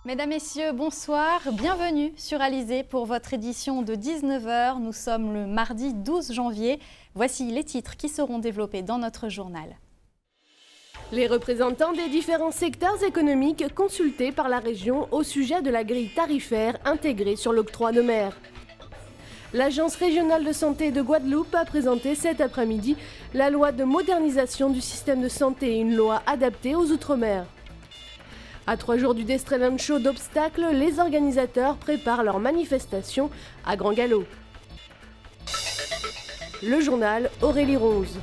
Mesdames, Messieurs, bonsoir. Bienvenue sur Alizé pour votre édition de 19h. Nous sommes le mardi 12 janvier. Voici les titres qui seront développés dans notre journal. Les représentants des différents secteurs économiques consultés par la région au sujet de la grille tarifaire intégrée sur l'octroi de mer. L'Agence régionale de santé de Guadeloupe a présenté cet après-midi la loi de modernisation du système de santé, une loi adaptée aux Outre-mer. À 3 jours du Destreland Show d'obstacles, les organisateurs préparent leur manifestation à grand galop. Le journal Aurélie Ronze.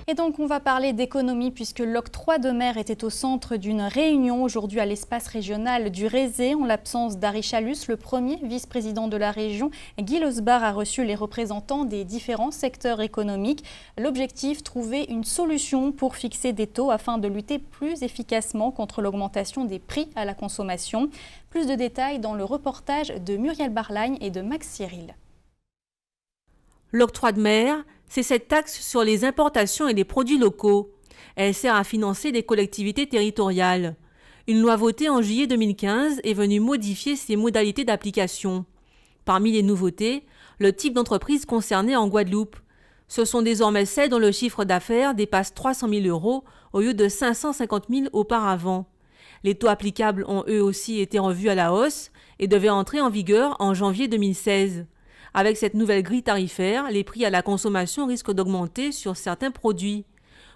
Et donc on va parler d'économie puisque l'octroi de mer était au centre d'une réunion aujourd'hui à l'espace régional du Rézé. En l'absence d'Harry Chalus, le premier vice-président de la région, Guy Losbar a reçu les représentants des différents secteurs économiques. L'objectif, trouver une solution pour fixer des taux afin de lutter plus efficacement contre l'augmentation des prix à la consommation. Plus de détails dans le reportage de Muriel Barlagne et de Max Cyril. L'octroi de mer, c'est cette taxe sur les importations et les produits locaux. Elle sert à financer des collectivités territoriales. Une loi votée en juillet 2015 est venue modifier ses modalités d'application. Parmi les nouveautés, le type d'entreprise concernée en Guadeloupe. Ce sont désormais celles dont le chiffre d'affaires dépasse 300 000 € au lieu de 550 000 auparavant. Les taux applicables ont eux aussi été revus à la hausse et devaient entrer en vigueur en janvier 2016. Avec cette nouvelle grille tarifaire, les prix à la consommation risquent d'augmenter sur certains produits.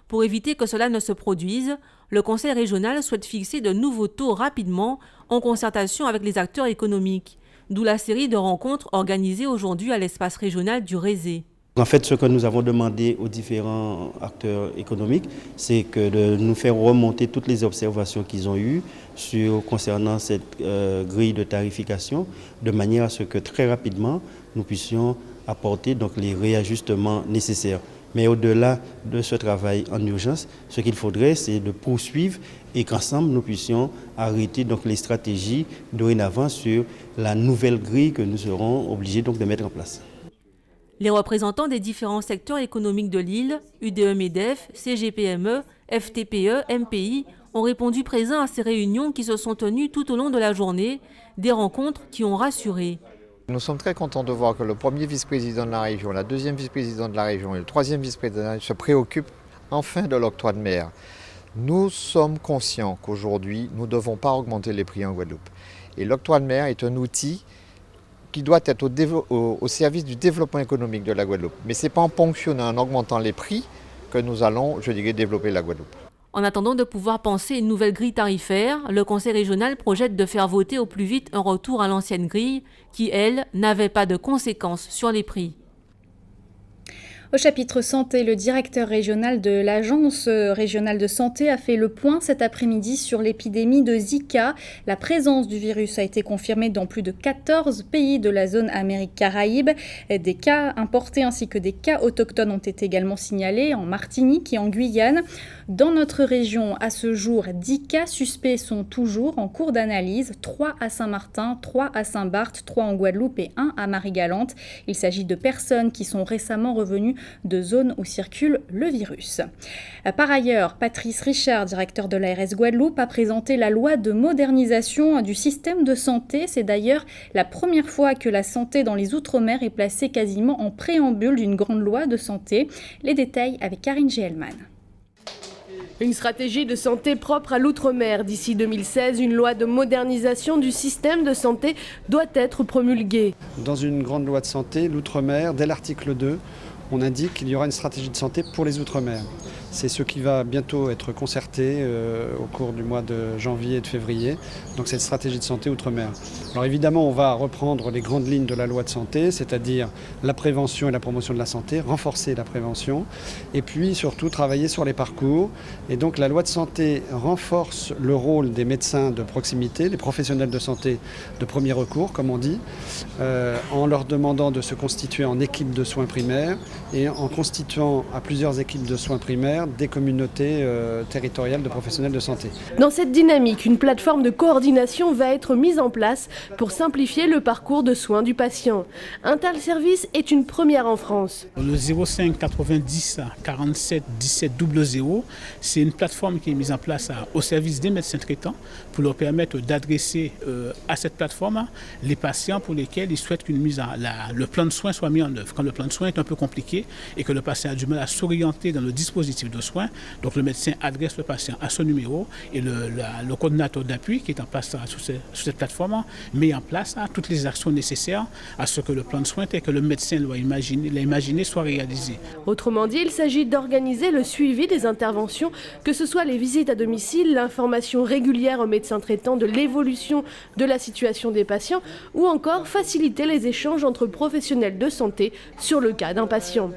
Pour éviter que cela ne se produise, le Conseil régional souhaite fixer de nouveaux taux rapidement en concertation avec les acteurs économiques. D'où la série de rencontres organisées aujourd'hui à l'espace régional du Rézé. En fait, ce que nous avons demandé aux différents acteurs économiques, c'est que de nous faire remonter toutes les observations qu'ils ont eues concernant cette grille de tarification, de manière à ce que très rapidement, nous puissions apporter donc, les réajustements nécessaires. Mais au-delà de ce travail en urgence, ce qu'il faudrait, c'est de poursuivre et qu'ensemble, nous puissions arrêter donc, les stratégies dorénavant sur la nouvelle grille que nous serons obligés donc, de mettre en place. Les représentants des différents secteurs économiques de l'île, UDE-MEDEF, CGPME, FTPE, MPI, ont répondu présents à ces réunions qui se sont tenues tout au long de la journée, des rencontres qui ont rassuré. Nous sommes très contents de voir que le premier vice-président de la région, la deuxième vice-présidente de la région et le troisième vice-président se préoccupent enfin de l'octroi de mer. Nous sommes conscients qu'aujourd'hui, nous ne devons pas augmenter les prix en Guadeloupe. Et l'octroi de mer est un outil qui doit être au service du développement économique de la Guadeloupe. Mais ce n'est pas en ponctionnant, en augmentant les prix que nous allons, je dirais, développer la Guadeloupe. En attendant de pouvoir penser une nouvelle grille tarifaire, le Conseil régional projette de faire voter au plus vite un retour à l'ancienne grille qui, elle, n'avait pas de conséquences sur les prix. Au chapitre santé, le directeur régional de l'Agence régionale de santé a fait le point cet après-midi sur l'épidémie de Zika. La présence du virus a été confirmée dans plus de 14 pays de la zone Amérique-Caraïbes. Des cas importés ainsi que des cas autochtones ont été également signalés en Martinique et en Guyane. Dans notre région, à ce jour, 10 cas suspects sont toujours en cours d'analyse, 3 à Saint-Martin, 3 à Saint-Barth, 3 en Guadeloupe et 1 à Marie-Galante. Il s'agit de personnes qui sont récemment revenues de zones où circule le virus. Par ailleurs, Patrice Richard, directeur de l'ARS Guadeloupe, a présenté la loi de modernisation du système de santé. C'est d'ailleurs la première fois que la santé dans les Outre-mer est placée quasiment en préambule d'une grande loi de santé. Les détails avec Karine Géhelman. Une stratégie de santé propre à l'outre-mer. D'ici 2016, une loi de modernisation du système de santé doit être promulguée. Dans une grande loi de santé, l'outre-mer, dès l'article 2, on indique qu'il y aura une stratégie de santé pour les Outre-mer. C'est ce qui va bientôt être concerté au cours du mois de janvier et de février, donc cette stratégie de santé Outre-mer. Alors évidemment, on va reprendre les grandes lignes de la loi de santé, c'est-à-dire la prévention et la promotion de la santé, renforcer la prévention, et puis surtout travailler sur les parcours. Et donc la loi de santé renforce le rôle des médecins de proximité, des professionnels de santé de premier recours, comme on dit, en leur demandant de se constituer en équipe de soins primaires et en constituant à plusieurs équipes de soins primaires maires, des communautés territoriales de professionnels de santé. Dans cette dynamique, une plateforme de coordination va être mise en place pour simplifier le parcours de soins du patient. Un tel service est une première en France. Le 05 90 47 17 00, c'est une plateforme qui est mise en place au service des médecins traitants pour leur permettre d'adresser à cette plateforme les patients pour lesquels ils souhaitent le plan de soins soit mis en œuvre. Quand le plan de soins est un peu compliqué et que le patient a du mal à s'orienter dans le dispositif de soins, donc le médecin adresse le patient à ce numéro et le coordinateur d'appui qui est en place sur cette plateforme met en place toutes les actions nécessaires à ce que le plan de soins tel que le médecin l'a imaginé soit réalisé. Autrement dit, il s'agit d'organiser le suivi des interventions, que ce soit les visites à domicile, l'information régulière aux médecins traitants de l'évolution de la situation des patients ou encore faciliter les échanges entre professionnels de santé sur le cas d'un patient.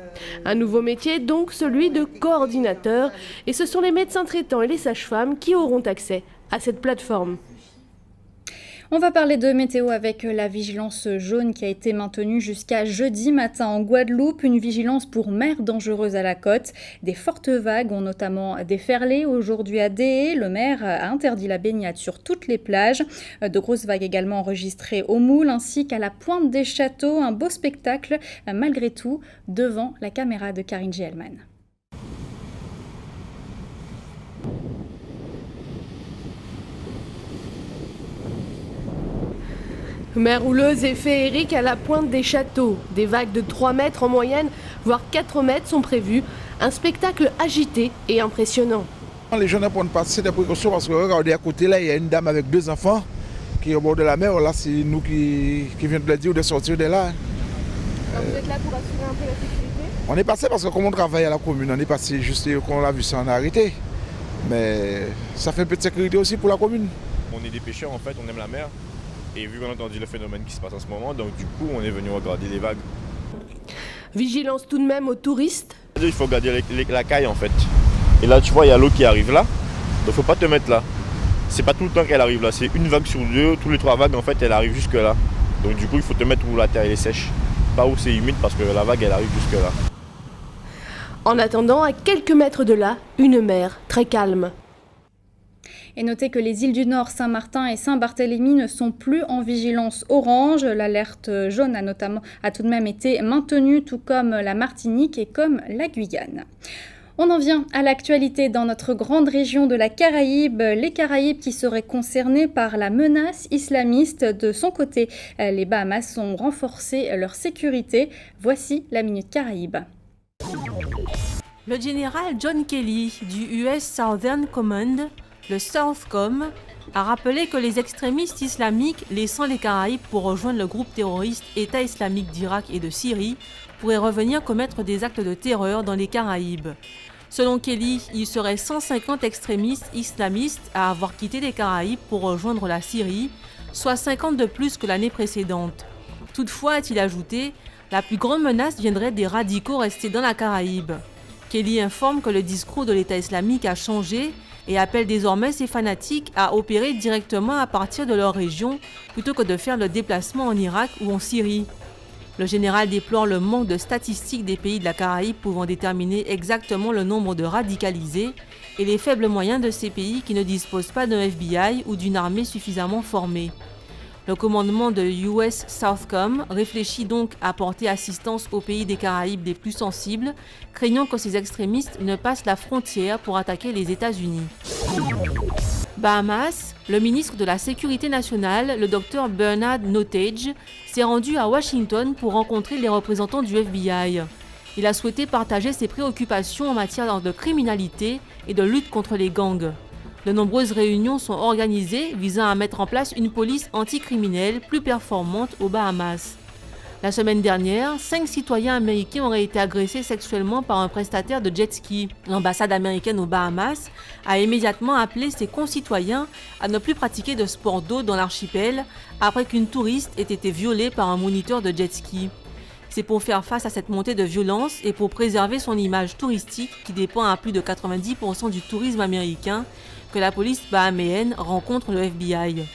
Un nouveau métier donc, celui de coordinateur, et ce sont les médecins traitants et les sages-femmes qui auront accès à cette plateforme. On va parler de météo avec la vigilance jaune qui a été maintenue jusqu'à jeudi matin en Guadeloupe. Une vigilance pour mer dangereuse à la côte. Des fortes vagues ont notamment déferlé aujourd'hui à Déé. Le maire a interdit la baignade sur toutes les plages. De grosses vagues également enregistrées au Moule ainsi qu'à la pointe des châteaux. Un beau spectacle malgré tout devant la caméra de Karine Gielman. Mer houleuse et féerique à la pointe des châteaux. Des vagues de 3 mètres en moyenne, voire 4 mètres sont prévues. Un spectacle agité et impressionnant. Les gens ne prennent pas des précautions parce que regardez à côté là, il y a une dame avec 2 enfants qui est au bord de la mer. Là, c'est nous qui venons de le dire de sortir de là. Vous êtes là pour assurer un peu la sécurité ? On est passé parce que comme on travaille à la commune, on est passé juste quand on a vu ça, on a arrêté. Mais ça fait un peu de sécurité aussi pour la commune. On est des pêcheurs en fait, on aime la mer. Et vu qu'on a entendu le phénomène qui se passe en ce moment, donc du coup on est venu regarder les vagues. Vigilance tout de même aux touristes. Il faut regarder la caille en fait. Et là tu vois il y a l'eau qui arrive là, donc faut pas te mettre là. C'est pas tout le temps qu'elle arrive là, c'est une vague sur 2, tous les 3 vagues en fait elle arrive jusque là. Donc du coup il faut te mettre où la terre est sèche, pas où c'est humide parce que la vague elle arrive jusque là. En attendant, à quelques mètres de là, une mer très calme. Et notez que les îles du Nord, Saint-Martin et Saint-Barthélemy ne sont plus en vigilance orange. L'alerte jaune a tout de même été maintenue, tout comme la Martinique et comme la Guyane. On en vient à l'actualité dans notre grande région de la Caraïbe, les Caraïbes qui seraient concernés par la menace islamiste. De son côté, les Bahamas ont renforcé leur sécurité. Voici la Minute Caraïbe. Le général John Kelly du US Southern Command, le Southcom, a rappelé que les extrémistes islamiques laissant les Caraïbes pour rejoindre le groupe terroriste État islamique d'Irak et de Syrie pourraient revenir commettre des actes de terreur dans les Caraïbes. Selon Kelly, il serait 150 extrémistes islamistes à avoir quitté les Caraïbes pour rejoindre la Syrie, soit 50 de plus que l'année précédente. Toutefois, a-t-il ajouté, la plus grande menace viendrait des radicaux restés dans la Caraïbe. Kelly informe que le discours de l'État islamique a changé et appelle désormais ses fanatiques à opérer directement à partir de leur région plutôt que de faire le déplacement en Irak ou en Syrie. Le général déplore le manque de statistiques des pays de la Caraïbe pouvant déterminer exactement le nombre de radicalisés et les faibles moyens de ces pays qui ne disposent pas d'un FBI ou d'une armée suffisamment formée. Le commandement de US Southcom réfléchit donc à porter assistance aux pays des Caraïbes les plus sensibles, craignant que ces extrémistes ne passent la frontière pour attaquer les États-Unis. Bahamas, le ministre de la Sécurité nationale, le Dr Bernard Notage, s'est rendu à Washington pour rencontrer les représentants du FBI. Il a souhaité partager ses préoccupations en matière de criminalité et de lutte contre les gangs. De nombreuses réunions sont organisées visant à mettre en place une police anticriminelle plus performante aux Bahamas. La semaine dernière, 5 citoyens américains auraient été agressés sexuellement par un prestataire de jet ski. L'ambassade américaine aux Bahamas a immédiatement appelé ses concitoyens à ne plus pratiquer de sport d'eau dans l'archipel après qu'une touriste ait été violée par un moniteur de jet ski. C'est pour faire face à cette montée de violence et pour préserver son image touristique qui dépend à plus de 90% du tourisme américain que la police bahaméenne rencontre le FBI.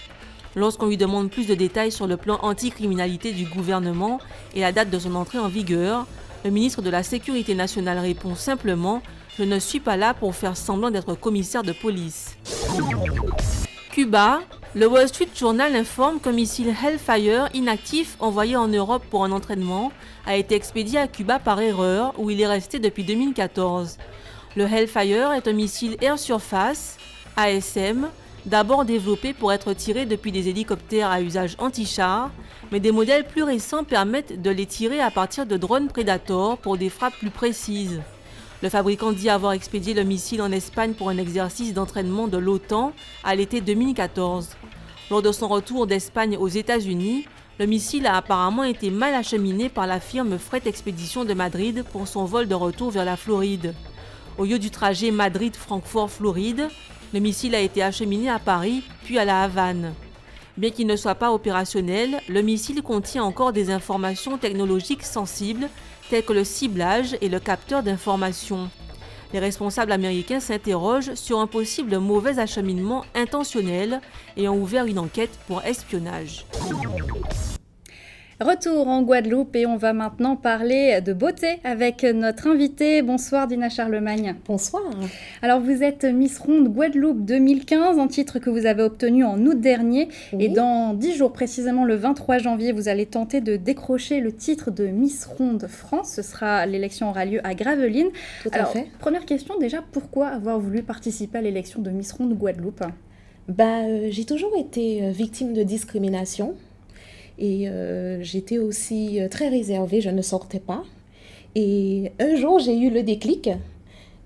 Lorsqu'on lui demande plus de détails sur le plan anticriminalité du gouvernement et la date de son entrée en vigueur, le ministre de la Sécurité nationale répond simplement Je ne suis pas là pour faire semblant d'être commissaire de police. Cuba, le Wall Street Journal informe qu'un missile Hellfire inactif envoyé en Europe pour un entraînement a été expédié à Cuba par erreur où il est resté depuis 2014. Le Hellfire est un missile air-surface, ASM, d'abord développé pour être tiré depuis des hélicoptères à usage anti-char, mais des modèles plus récents permettent de les tirer à partir de drones Predator pour des frappes plus précises. Le fabricant dit avoir expédié le missile en Espagne pour un exercice d'entraînement de l'OTAN à l'été 2014. Lors de son retour d'Espagne aux États-Unis, le missile a apparemment été mal acheminé par la firme Fret Expedition de Madrid pour son vol de retour vers la Floride. Au lieu du trajet Madrid-Francfort-Floride, le missile a été acheminé à Paris puis à La Havane. Bien qu'il ne soit pas opérationnel, le missile contient encore des informations technologiques sensibles tels que le ciblage et le capteur d'informations. Les responsables américains s'interrogent sur un possible mauvais acheminement intentionnel et ont ouvert une enquête pour espionnage. Retour en Guadeloupe et on va maintenant parler de beauté avec notre invitée. Bonsoir Dina Charlemagne. Bonsoir. Alors vous êtes Miss Ronde Guadeloupe 2015, un titre que vous avez obtenu en août dernier. Oui. Et dans 10 jours, précisément le 23 janvier, vous allez tenter de décrocher le titre de Miss Ronde France. L'élection aura lieu à Gravelines. Tout à fait. Première question déjà, pourquoi avoir voulu participer à l'élection de Miss Ronde Guadeloupe ? J'ai toujours été victime de discrimination. Et j'étais aussi très réservée, je ne sortais pas. Et un jour, j'ai eu le déclic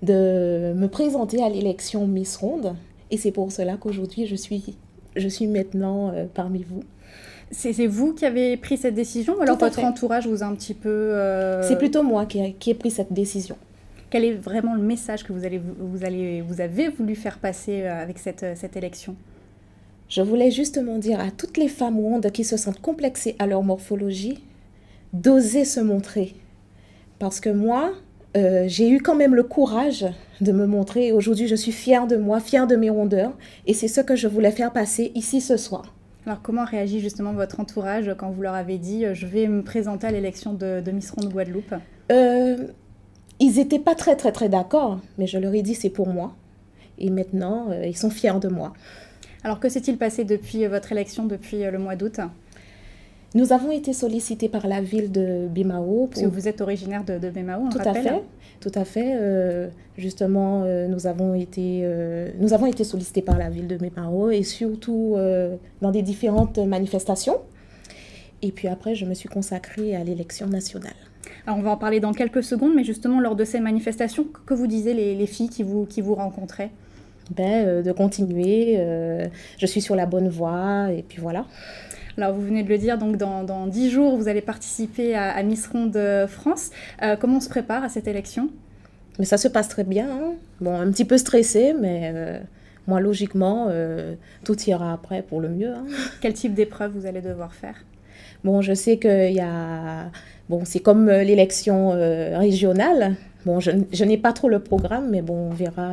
de me présenter à l'élection Miss Ronde. Et c'est pour cela qu'aujourd'hui, je suis maintenant parmi vous. C'est vous qui avez pris cette décision ou alors votre entourage vous a un petit peu... C'est plutôt moi qui ai pris cette décision. Quel est vraiment le message que vous avez voulu faire passer avec cette élection ? Je voulais justement dire à toutes les femmes rondes qui se sentent complexées à leur morphologie, d'oser se montrer. Parce que moi, j'ai eu quand même le courage de me montrer. Aujourd'hui, je suis fière de moi, fière de mes rondeurs. Et c'est ce que je voulais faire passer ici ce soir. Alors, comment réagit justement votre entourage quand vous leur avez dit « je vais me présenter à l'élection de Miss Ronde Guadeloupe » Ils n'étaient pas très d'accord, mais je leur ai dit « c'est pour moi ». Et maintenant, ils sont fiers de moi. Alors, que s'est-il passé depuis votre élection, depuis le mois d'août ? Nous avons été sollicités par la ville de Bimao. Parce que vous êtes originaire de Bimao, on Tout à fait. Justement, nous avons été sollicités par la ville de Bimao et surtout dans des différentes manifestations. Et puis après, je me suis consacrée à l'élection nationale. Alors, on va en parler dans quelques secondes, mais justement, lors de ces manifestations, que vous disaient les filles qui vous rencontraient ? De continuer, je suis sur la bonne voie et puis voilà. Alors vous venez de le dire, donc dans 10 jours vous allez participer à Miss Ronde France. Comment on se prépare à cette élection ? Mais ça se passe très bien, hein. Bon, un petit peu stressé, mais moi logiquement tout ira après pour le mieux. Hein. Quel type d'épreuve vous allez devoir faire ? Bon, je sais qu'il y a... Bon, c'est comme l'élection régionale. Bon, je n'ai pas trop le programme, mais bon, on verra...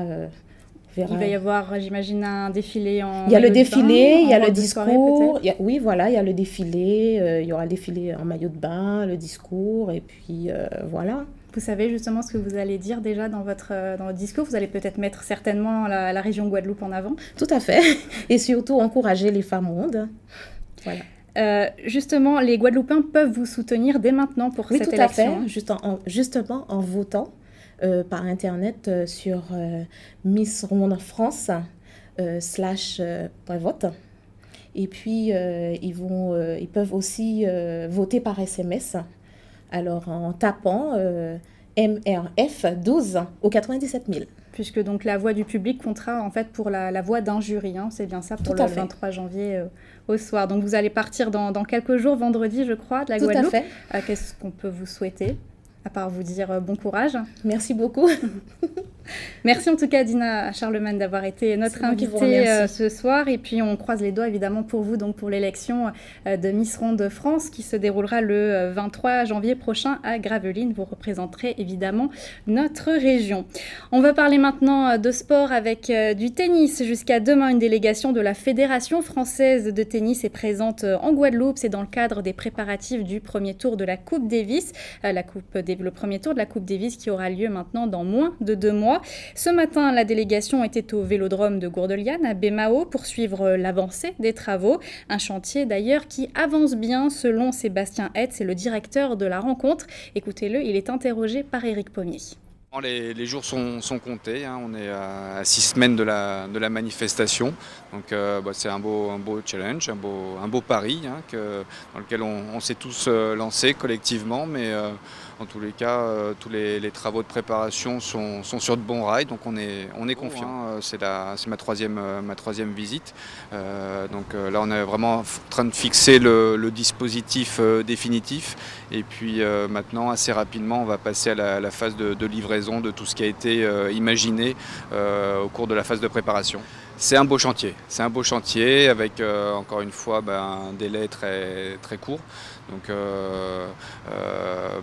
Il va y avoir, j'imagine, un défilé en... Il y a le défilé, il y a le discours. Oui, voilà, il y a le défilé. Il y aura le défilé en maillot de bain, le discours, et puis voilà. Vous savez justement ce que vous allez dire déjà dans votre discours. Vous allez peut-être mettre certainement la région Guadeloupe en avant. Tout à fait. Et surtout encourager les femmes rondes. Voilà. Justement, les Guadeloupéens peuvent vous soutenir dès maintenant pour cette élection. Oui, tout à fait. Justement, en votant. Par internet sur Miss Ronde France /vote. Et puis ils peuvent aussi voter par SMS. Alors en tapant MRF 12 au 97 000. Puisque donc la voix du public comptera en fait pour la voix d'un jury, hein, c'est bien ça, pour le 23 janvier au soir. Donc vous allez partir dans quelques jours, vendredi je crois, de la Guadeloupe. Tout à fait. Qu'est-ce qu'on peut vous souhaiter ? À part vous dire bon courage. Merci beaucoup. Merci en tout cas Dina Charlemagne d'avoir été notre invitée ce soir. Et puis on croise les doigts évidemment pour vous, donc pour l'élection de Miss Ronde France qui se déroulera le 23 janvier prochain à Gravelines. Vous représenterez évidemment notre région. On va parler maintenant de sport avec du tennis. Jusqu'à demain, une délégation de la Fédération française de tennis est présente en Guadeloupe. C'est dans le cadre des préparatifs du premier tour de la Coupe Davis. Le premier tour de la Coupe Davis qui aura lieu maintenant dans moins de 2 mois. mois. Ce matin, la délégation était au vélodrome de Gourdeliane à Bémao pour suivre l'avancée des travaux. Un chantier d'ailleurs qui avance bien selon Sébastien Hetz, c'est le directeur de la rencontre. Écoutez-le, il est interrogé par Éric Pommier. Les jours sont comptés, hein. On est à 6 semaines de la manifestation, donc c'est un beau challenge, un beau pari, hein, dans lequel on s'est tous lancés collectivement, mais en tous les cas, tous les travaux de préparation sont sur de bons rails, donc on est confiant. C'est ma troisième visite, donc là on est vraiment en train de fixer le dispositif définitif, et puis maintenant assez rapidement on va passer à la phase de livraison de tout ce qui a été imaginé au cours de la phase de préparation. C'est un beau chantier avec encore une fois un délai très, très court. Donc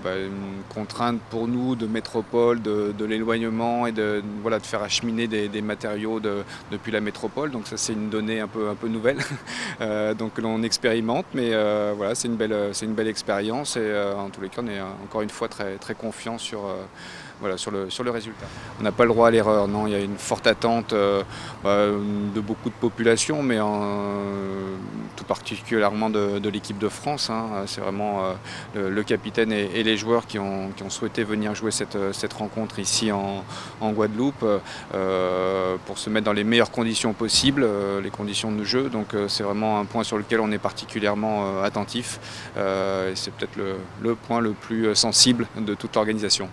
une contrainte pour nous de métropole, de l'éloignement et de faire acheminer des matériaux depuis la métropole. Donc ça c'est une donnée un peu nouvelle. Donc on expérimente, mais c'est une belle expérience, et en tous les cas on est encore une fois très, très confiant sur le résultat. On n'a pas le droit à l'erreur, non, il y a une forte attente de beaucoup de populations, mais tout particulièrement de l'équipe de France, hein. C'est vraiment le capitaine et les joueurs qui ont souhaité venir jouer cette rencontre ici en Guadeloupe pour se mettre dans les meilleures conditions possibles, les conditions de jeu. Donc c'est vraiment un point sur lequel on est particulièrement attentif, et c'est peut-être le point le plus sensible de toute l'organisation.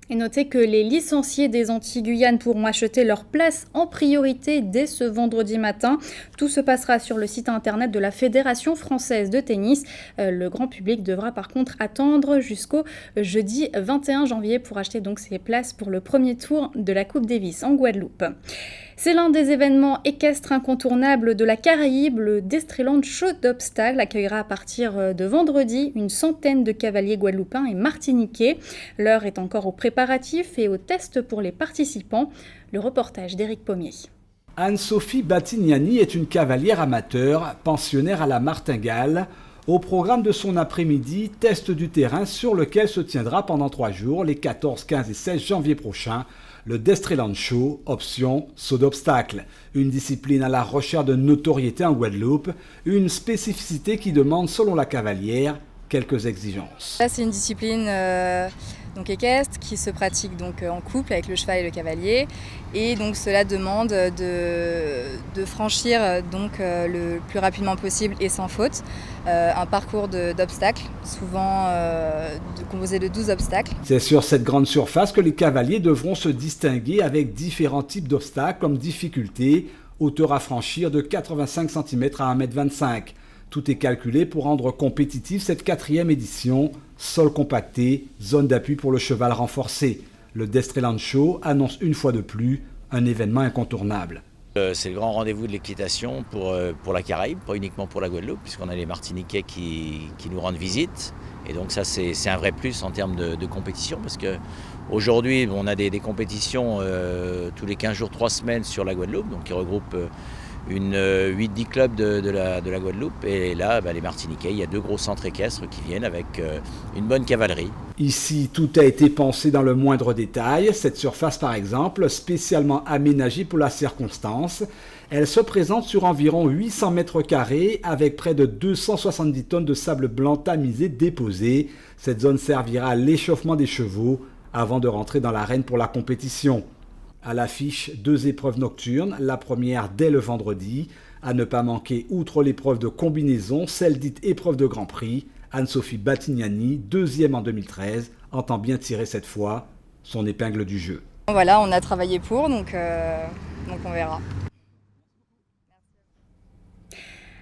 Et notez que les licenciés des Antilles-Guyane pourront acheter leur place en priorité dès ce vendredi matin. Tout se passera sur le site internet de la Fédération française de tennis. Le grand public devra par contre attendre jusqu'au jeudi 21 janvier pour acheter donc ses places pour le premier tour de la Coupe Davis en Guadeloupe. C'est l'un des événements équestres incontournables de la Caraïbe. Le Destreland Show d'obstacles accueillera à partir de vendredi une centaine de cavaliers guadeloupéens et martiniquais. L'heure est encore aux préparatifs et aux tests pour les participants. Le reportage d'Éric Pommier. Anne-Sophie Battignani est une cavalière amateur, pensionnaire à la Martingale. Au programme de son après-midi, test du terrain sur lequel se tiendra pendant 3 jours, les 14, 15 et 16 janvier prochains, le Destreland Show, option saut d'obstacle. Une discipline à la recherche de notoriété en Guadeloupe, une spécificité qui demande, selon la cavalière, quelques exigences. Là, c'est une discipline donc équestre qui se pratique donc en couple avec le cheval et le cavalier, et donc cela demande de franchir donc le plus rapidement possible et sans faute un parcours d'obstacles, souvent composé de 12 obstacles. C'est sur cette grande surface que les cavaliers devront se distinguer avec différents types d'obstacles comme difficulté, hauteur à franchir de 85 cm à 1,25 m. Tout est calculé pour rendre compétitive cette 4e édition. Sol compacté, zone d'appui pour le cheval renforcé. Le Destreland Show annonce une fois de plus un événement incontournable. C'est le grand rendez-vous de l'équitation pour la Caraïbe, pas uniquement pour la Guadeloupe, puisqu'on a les Martiniquais qui nous rendent visite. Et donc ça c'est un vrai plus en termes de compétition, parce qu'aujourd'hui on a des compétitions tous les 15 jours, 3 semaines sur la Guadeloupe, donc qui regroupent 8-10 clubs de la Guadeloupe, et là les Martiniquais, il y a 2 gros centres équestres qui viennent avec une bonne cavalerie. Ici, tout a été pensé dans le moindre détail. Cette surface par exemple, spécialement aménagée pour la circonstance, elle se présente sur environ 800 mètres carrés avec près de 270 tonnes de sable blanc tamisé déposé. Cette zone servira à l'échauffement des chevaux avant de rentrer dans l'arène pour la compétition. À l'affiche, 2 épreuves nocturnes, la première dès le vendredi. À ne pas manquer, outre l'épreuve de combinaison, celle dite épreuve de Grand Prix. Anne-Sophie Battignani, 2e en 2013, entend bien tirer cette fois son épingle du jeu. Voilà, on a travaillé pour, donc on verra.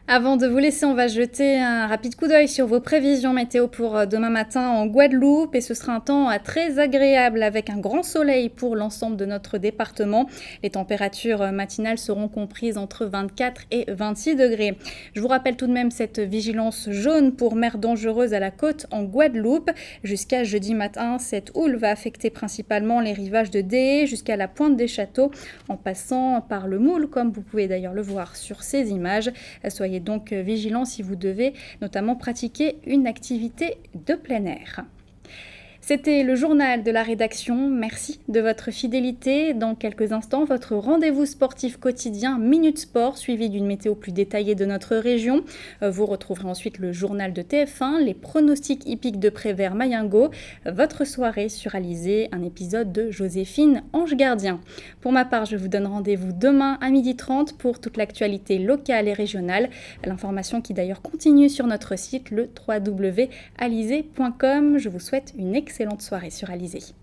Avant de vous laisser, on va jeter un rapide coup d'œil sur vos prévisions météo pour demain matin en Guadeloupe, et ce sera un temps très agréable avec un grand soleil pour l'ensemble de notre département. Les températures matinales seront comprises entre 24 et 26 degrés. Je vous rappelle tout de même cette vigilance jaune pour mer dangereuse à la côte en Guadeloupe. Jusqu'à jeudi matin, cette houle va affecter principalement les rivages de Déé jusqu'à la pointe des châteaux, en passant par le Moule, comme vous pouvez d'ailleurs le voir sur ces images. Soyez donc vigilants si vous devez notamment pratiquer une activité de plein air. C'était le journal de la rédaction. Merci de votre fidélité. Dans quelques instants, votre rendez-vous sportif quotidien Minute Sport, suivi d'une météo plus détaillée de notre région. Vous retrouverez ensuite le journal de TF1, les pronostics hippiques de Prévert-Mayengo, votre soirée sur Alizé, un épisode de Joséphine Ange Gardien. Pour ma part, je vous donne rendez-vous demain à 12h30 pour toute l'actualité locale et régionale. L'information qui d'ailleurs continue sur notre site, le www.alizé.com. Je vous souhaite une excellente soirée sur Alizé.